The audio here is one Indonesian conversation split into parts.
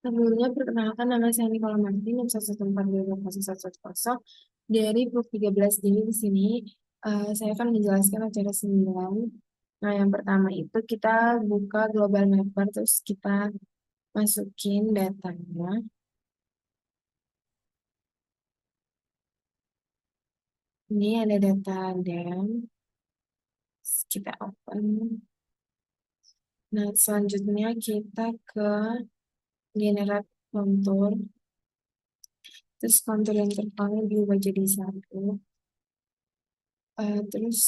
Sebelumnya perkenalkan nama saya Nicola Martin, 1142010 dari Book 13. Jadi di sini saya akan menjelaskan acara 9. Nah, yang pertama itu kita buka Global Mapper, terus kita masukin datanya. Ini ada data dan kita open. Nah, selanjutnya kita ke generate kontur. Terus kontur yang terpanggil diubah jadi satu. Terus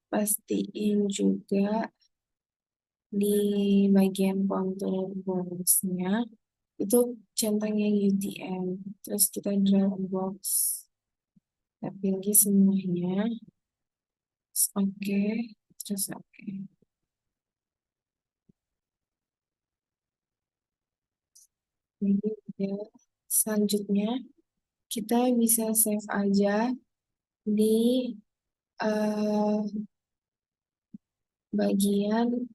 pastiin juga di bagian kontur bonusnya itu centangnya UTM. Terus kita drag box, kita pilih semuanya. Terus oke, terus oke. Ini udah. Selanjutnya kita bisa save aja di eh, bagian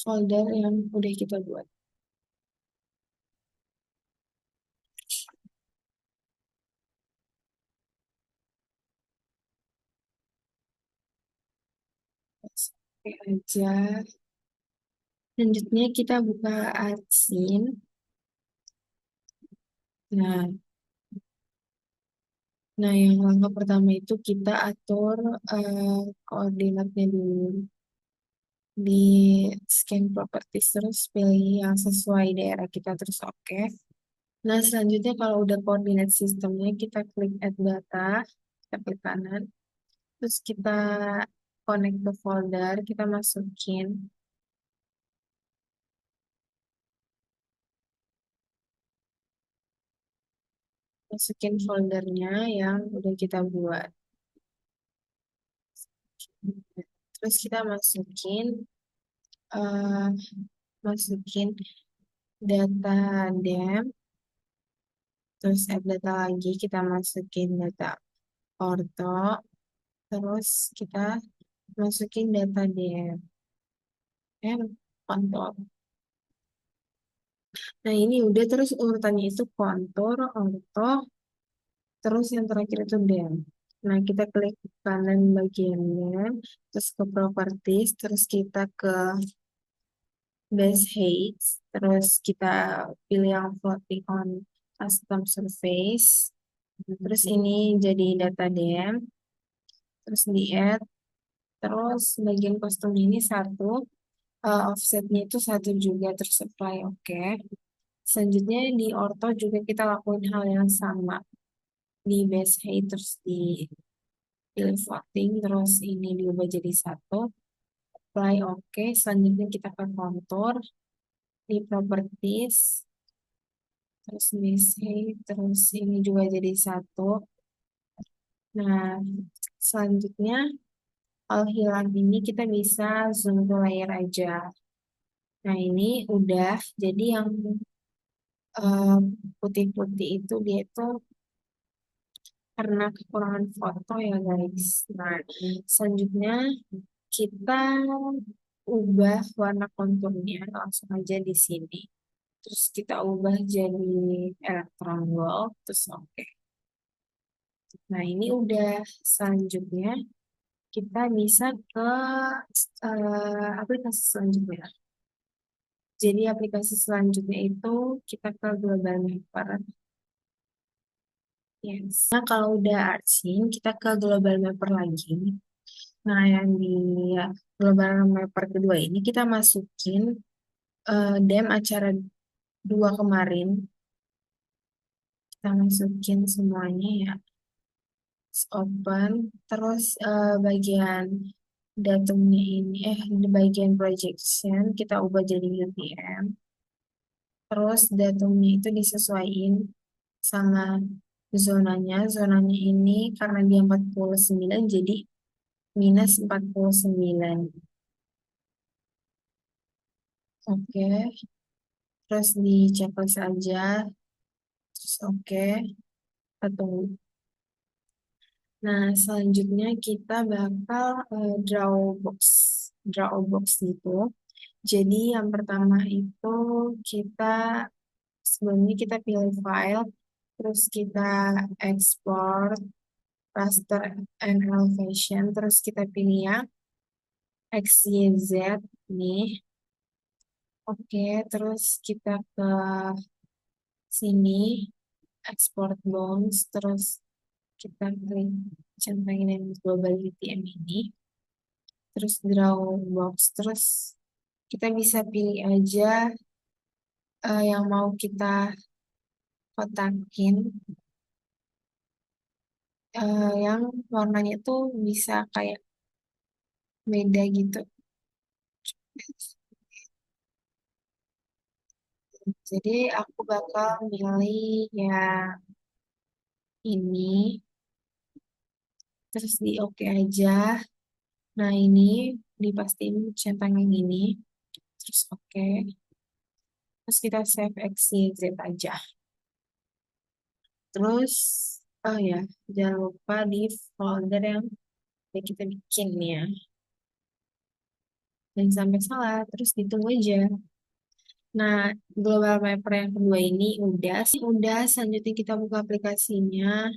folder yang udah kita buat. Oke aja. Selanjutnya kita buka adsin. Nah, yang langkah pertama itu kita atur koordinatnya dulu di scan properties, terus pilih yang sesuai daerah kita, terus oke. Nah, selanjutnya kalau udah koordinat sistemnya, kita klik add data, kita klik kanan, terus kita connect ke folder, kita masukin foldernya yang udah kita buat. Terus kita eh, masukin data dem, terus add data lagi, kita masukin data orto, terus kita masukin data dem, kontur. Nah, ini udah, terus urutannya itu kontur, orto, terus yang terakhir itu dem. Nah, kita klik kanan bagian dem, terus ke properties, terus kita ke base height, terus kita pilih yang floating on custom surface, terus ini jadi data dem, terus di add, terus bagian kostum ini satu, offsetnya itu satu juga, terus apply oke. Selanjutnya di ortho juga kita lakuin hal yang sama, di base height terus di pilih floating, terus ini diubah jadi satu, apply oke. Selanjutnya kita ke kontur, di properties, terus base height, terus ini juga jadi satu. Nah, selanjutnya kalau hilang ini kita bisa zoom ke layar aja. Nah, ini udah jadi yang eh, putih-putih itu dia itu karena kekurangan foto ya guys. Nah, selanjutnya kita ubah warna konturnya langsung aja di sini. Terus kita ubah jadi electron gold, terus oke. Nah, ini udah. Selanjutnya kita bisa ke aplikasi selanjutnya. Jadi aplikasi selanjutnya itu kita ke Global Mapper. Yes. Nah, kalau udah Artsy, kita ke Global Mapper lagi. Nah, yang di Global Mapper kedua ini kita masukin dem acara 2 kemarin. Kita masukin semuanya ya. Terus open. Terus bagian datumnya ini, di bagian projection, kita ubah jadi UTM. Terus datumnya itu disesuaikan sama zonanya. Zonanya ini karena dia 49 jadi minus 49. Oke, terus di checklist aja, terus oke, atau nah selanjutnya kita bakal draw box. draw a box gitu. Jadi yang pertama itu kita sebelumnya kita pilih file, terus kita export raster and elevation, terus kita pilih yang XYZ nih. Oke, terus kita ke sini export bounds, terus kita klik centangin yang global UTM ini, terus draw box, terus kita bisa pilih aja yang mau kita kotakin, yang warnanya tuh bisa kayak beda gitu. Jadi aku bakal milih yang ini, terus di oke aja. Nah ini dipastiin centang yang ini, terus oke. Terus kita save XYZ aja. Terus, oh ya, jangan lupa di folder yang udah kita bikin ya. Jangan sampai salah, terus ditunggu aja. Nah, global mapper yang kedua ini udah, selanjutnya kita buka aplikasinya.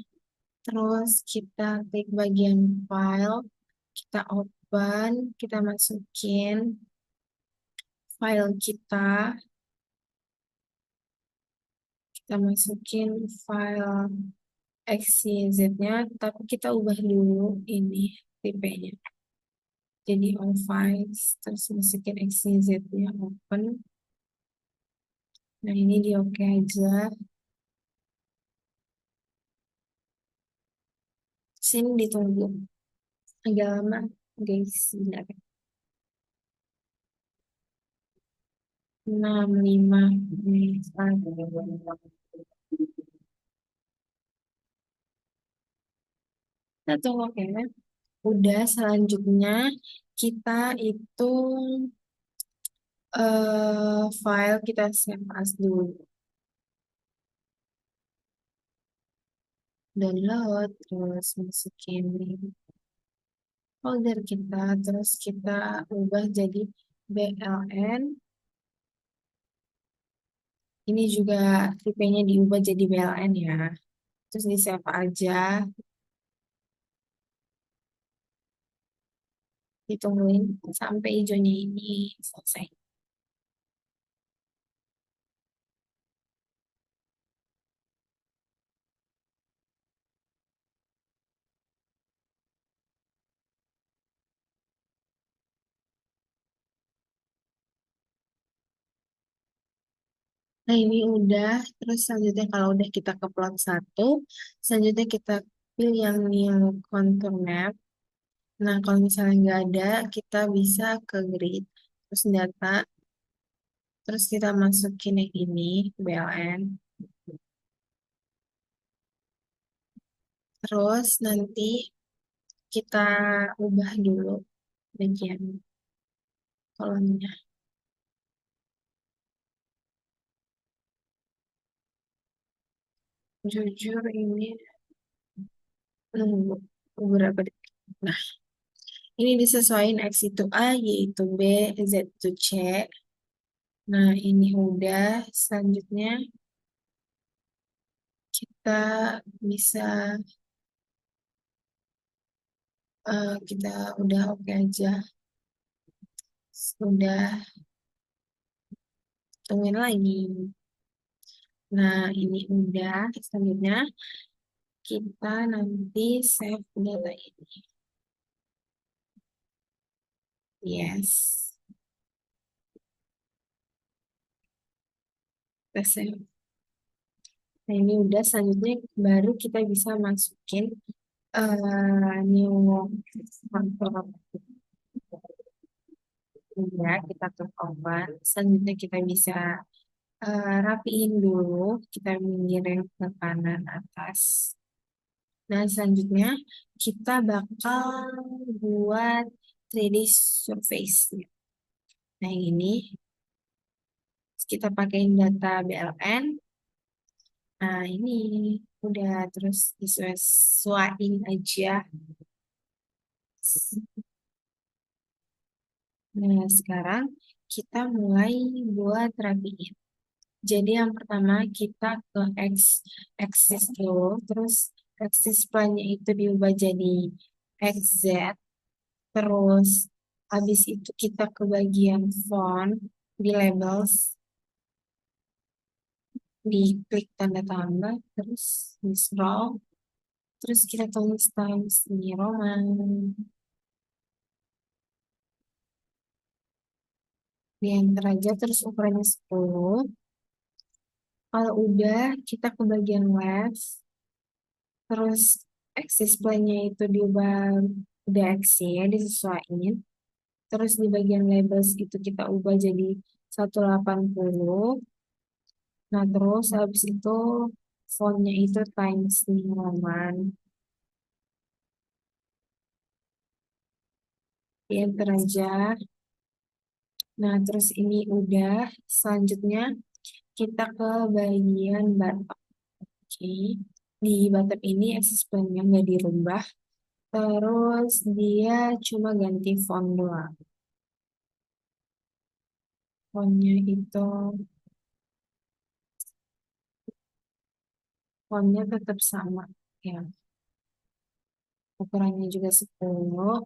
Terus kita klik bagian file, kita open, kita masukin file kita masukin file XYZ-nya, tapi kita ubah dulu ini tipenya. Jadi all files, terus masukin XYZ-nya, open. Nah ini di oke aja. Sini ditunggu agak lama, guys. Sebentar. 65 menit lagi. Kita tunggu oke ya. Udah, selanjutnya kita itu file kita save as dulu. Download, terus masukin folder kita, terus kita ubah jadi BLN. Ini juga tipenya diubah jadi BLN ya. Terus di save aja, ditungguin sampai hijaunya ini selesai. Nah ini udah, terus selanjutnya kalau udah kita ke plot 1, selanjutnya kita pilih yang new contour map. Nah kalau misalnya nggak ada, kita bisa ke grid, terus data, terus kita masukin yang ini, BLN. Terus nanti kita ubah dulu bagian kolomnya. Jujur ini nunggu beberapa detik. Nah, ini disesuaikan X itu A, Y itu B, Z itu C. Nah, ini udah. Selanjutnya kita bisa, kita udah oke aja. Sudah, tungguin lagi. Nah, ini udah. Selanjutnya kita nanti save data ini. Yes. Kita save. Nah, ini udah. Selanjutnya baru kita bisa masukin new contour. Ya, kita ke oven. Selanjutnya kita bisa rapiin dulu. Kita menggiring ke kanan atas. Nah, selanjutnya kita bakal buat 3D surface. Nah, ini kita pakai data BLN. Nah, ini udah, terus disesuaiin aja. Nah, sekarang kita mulai buat rapiin. Jadi yang pertama kita ke axis dulu, terus axis plan-nya itu diubah jadi XZ, terus habis itu kita ke bagian font, di labels, diklik tanda tambah, terus di scroll, terus kita tulis Times New Roman, di enter aja, terus ukurannya 10. Kalau udah, kita ke bagian left, terus axis plan-nya itu diubah udah X ya, disesuaikan. Terus di bagian labels itu kita ubah jadi 180. Nah, terus habis itu fontnya itu Times New Roman. Di enter aja. Nah, terus ini udah. Selanjutnya kita ke bagian bottom. Oke. Di bottom ini axis plan-nya nggak dirubah. Terus dia cuma ganti font doang. Fontnya itu, fontnya tetap sama. Ya, ukurannya juga 10.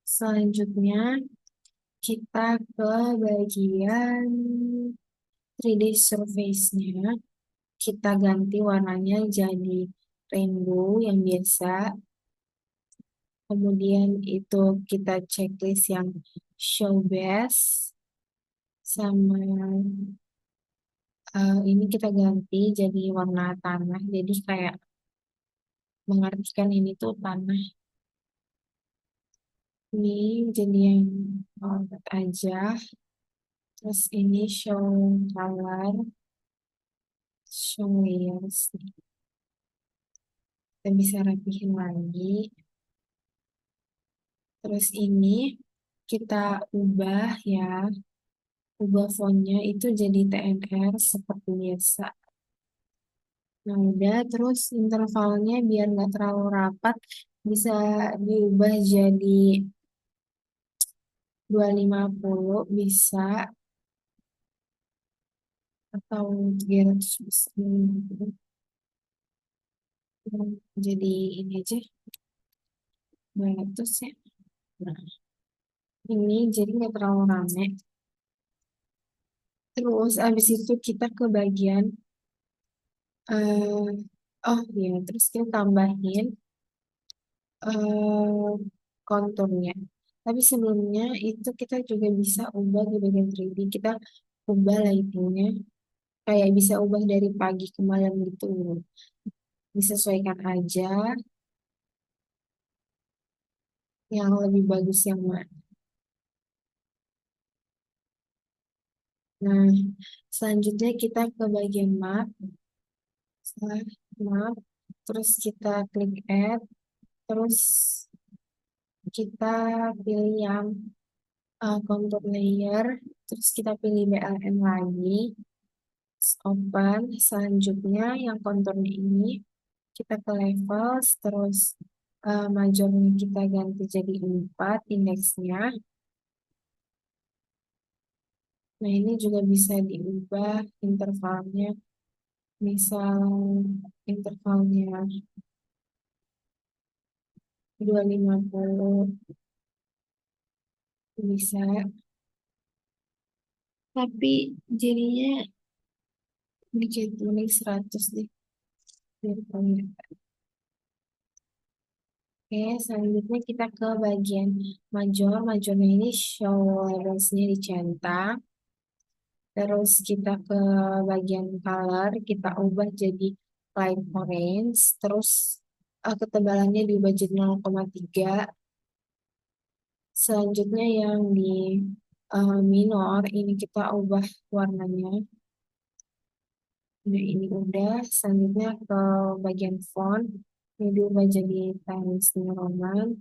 Selanjutnya kita ke bagian 3D surface-nya. Kita ganti warnanya jadi rainbow yang biasa. Kemudian itu kita checklist yang show base. Sama ini kita ganti jadi warna tanah. Jadi kayak mengartikan ini tuh tanah. Ini jadi yang aja. Terus ini show color, show layers. Kita bisa rapihin lagi. Terus ini kita ubah ya, ubah fontnya itu jadi TNR seperti biasa. Nah udah, terus intervalnya biar nggak terlalu rapat, bisa diubah jadi 250 bisa, atau 300 bisa. Jadi ini aja, 200 ya. Nah, ini jadi nggak terlalu rame. Terus abis itu kita ke bagian eh oh ya, terus kita tambahin eh konturnya. Tapi sebelumnya itu kita juga bisa ubah di bagian 3D. Kita ubah lightingnya, kayak bisa ubah dari pagi ke malam gitu. Disesuaikan aja yang lebih bagus yang mana. Nah, selanjutnya kita ke bagian map. Setelah map, terus kita klik add, terus kita pilih yang contour layer, terus kita pilih BLM lagi, terus open. Selanjutnya yang konturnya ini kita ke level, terus majornya kita ganti jadi 4 indeksnya. Nah ini juga bisa diubah intervalnya, misal intervalnya 250 bisa, tapi jadinya dikit mending 100 deh biar paling. Oke, selanjutnya kita ke bagian major. Majornya ini show labelsnya dicentang. Terus kita ke bagian color, kita ubah jadi light orange. Terus ketebalannya diubah jadi 0,3. Selanjutnya yang di minor, ini kita ubah warnanya. Nah, ini udah. Selanjutnya ke bagian font. Ini diubah jadi Times New Roman.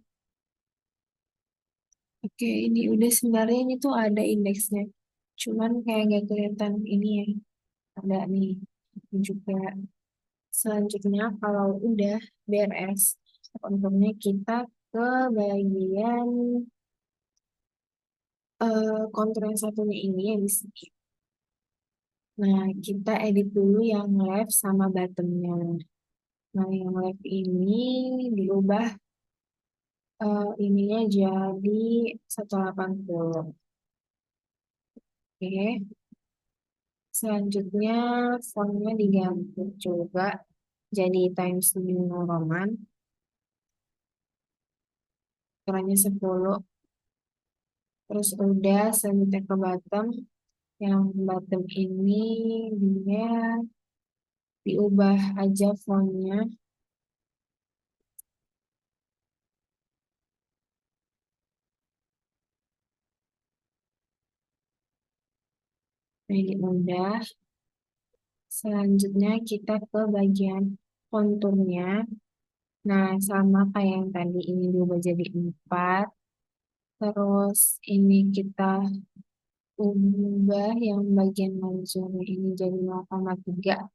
Oke, ini udah, sebenarnya ini tuh ada indeksnya. Cuman kayak gak kelihatan ini ya. Ada nih juga. Selanjutnya kalau udah beres konturnya, kita ke bagian kontur yang satunya ini yang di sini. Nah, kita edit dulu yang left sama bottomnya. Nah, yang left ini diubah ininya jadi 180. Oke. Selanjutnya fontnya diganti coba jadi Times New Roman. Ukurannya 10. Terus udah selanjutnya ke bottom. Yang bottom ini dia diubah aja fontnya. Nah, ini udah. Selanjutnya kita ke bagian konturnya. Nah, sama kayak yang tadi ini diubah jadi 4. Terus ini kita ubah yang bagian majonya ini jadi 0,3.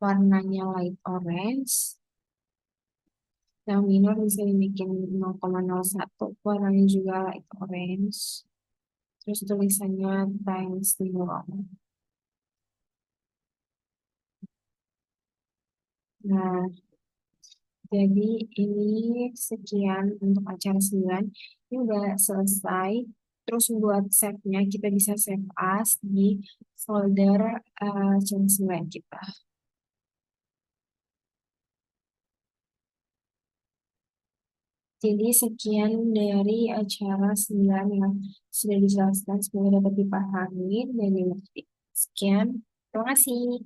Warnanya light orange. Yang minor bisa dibikin 0,01. Warnanya juga light orange. Terus tulisannya Times New Roman. Nah, jadi ini sekian untuk acara 9. Ini udah selesai. Terus buat save-nya kita bisa save as di folder acara 9 kita. Jadi sekian dari acara 9 yang sudah dijelaskan. Semoga dapat dipahami dan dimengerti. Sekian. Terima kasih.